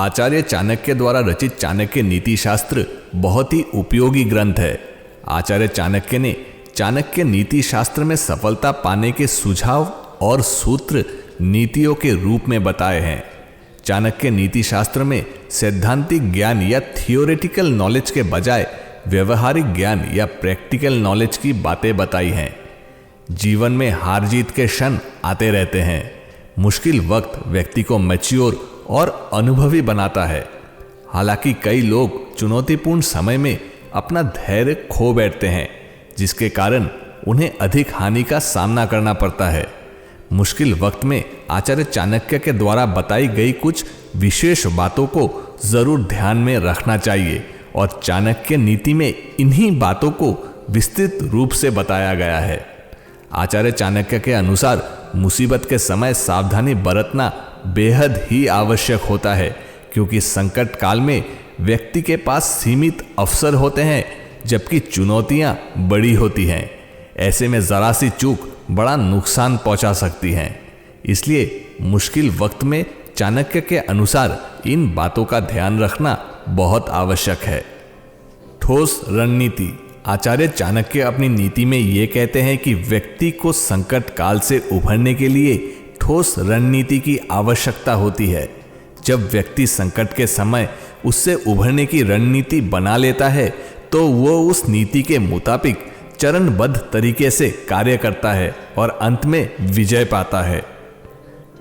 आचार्य चाणक्य द्वारा रचित चाणक्य नीति शास्त्र बहुत ही उपयोगी ग्रंथ है। आचार्य चाणक्य ने चाणक्य नीति शास्त्र में सफलता पाने के सुझाव और सूत्र नीतियों के रूप में बताए हैं। चाणक्य नीति शास्त्र में सैद्धांतिक ज्ञान या थियोरेटिकल नॉलेज के बजाय व्यवहारिक ज्ञान या प्रैक्टिकल नॉलेज की बातें बताई हैं। जीवन में हार जीत के क्षण आते रहते हैं। मुश्किल वक्त व्यक्ति को मैच्योर और अनुभवी बनाता है। हालांकि कई लोग चुनौतीपूर्ण समय में अपना धैर्य खो बैठते हैं, जिसके कारण उन्हें अधिक हानि का सामना करना पड़ता है। मुश्किल वक्त में आचार्य चाणक्य के द्वारा बताई गई कुछ विशेष बातों को जरूर ध्यान में रखना चाहिए और चाणक्य नीति में इन्हीं बातों को विस्तृत रूप से बताया गया है। आचार्य चाणक्य के अनुसार मुसीबत के समय सावधानी बरतना बेहद ही आवश्यक होता है, क्योंकि संकट काल में व्यक्ति के पास सीमित अवसर होते हैं जबकि चुनौतियां बड़ी होती हैं। ऐसे में जरा सी चूक बड़ा नुकसान पहुंचा सकती हैं। इसलिए मुश्किल वक्त में चाणक्य के अनुसार इन बातों का ध्यान रखना बहुत आवश्यक है। ठोस रणनीति। आचार्य चाणक्य अपनी नीति में ये कहते हैं कि व्यक्ति को संकट काल से उभरने के लिए ठोस रणनीति की आवश्यकता होती है। जब व्यक्ति संकट के समय उससे उभरने की रणनीति बना लेता है तो वो उस नीति के मुताबिक चरणबद्ध तरीके से कार्य करता है और अंत में विजय पाता है।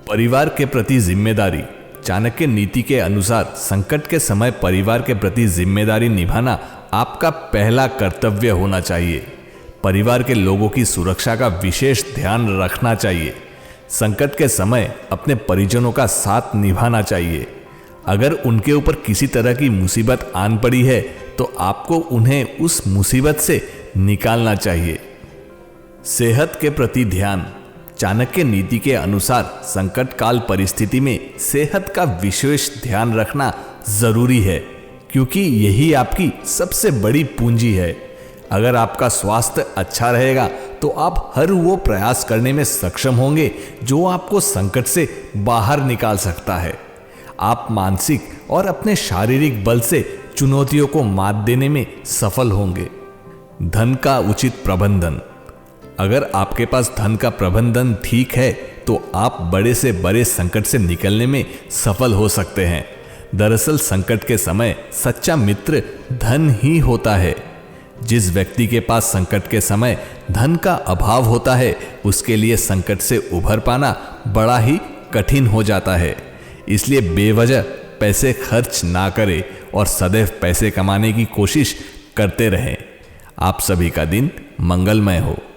परिवार के प्रति जिम्मेदारी। चाणक्य नीति के अनुसार संकट के समय परिवार के प्रति जिम्मेदारी निभाना आपका पहला कर्तव्य होना चाहिए। परिवार के लोगों की सुरक्षा का विशेष ध्यान रखना चाहिए। संकट के समय अपने परिजनों का साथ निभाना चाहिए। अगर उनके ऊपर किसी तरह की मुसीबत आन पड़ी है तो आपको उन्हें उस मुसीबत से निकालना चाहिए। सेहत के प्रति ध्यान। चाणक्य नीति के अनुसार संकट काल परिस्थिति में सेहत का विशेष ध्यान रखना जरूरी है, क्योंकि यही आपकी सबसे बड़ी पूंजी है। अगर आपका स्वास्थ्य अच्छा रहेगा तो आप हर वो प्रयास करने में सक्षम होंगे जो आपको संकट से बाहर निकाल सकता है। आप मानसिक और अपने शारीरिक बल से चुनौतियों को मात देने में सफल होंगे। धन का उचित प्रबंधन। अगर आपके पास धन का प्रबंधन ठीक है तो आप बड़े से बड़े संकट से निकलने में सफल हो सकते हैं। दरअसल संकट के समय सच्चा मित्र धन ही होता है। जिस व्यक्ति के पास संकट के समय धन का अभाव होता है उसके लिए संकट से उभर पाना बड़ा ही कठिन हो जाता है। इसलिए बेवजह पैसे खर्च ना करें और सदैव पैसे कमाने की कोशिश करते रहें। आप सभी का दिन मंगलमय हो।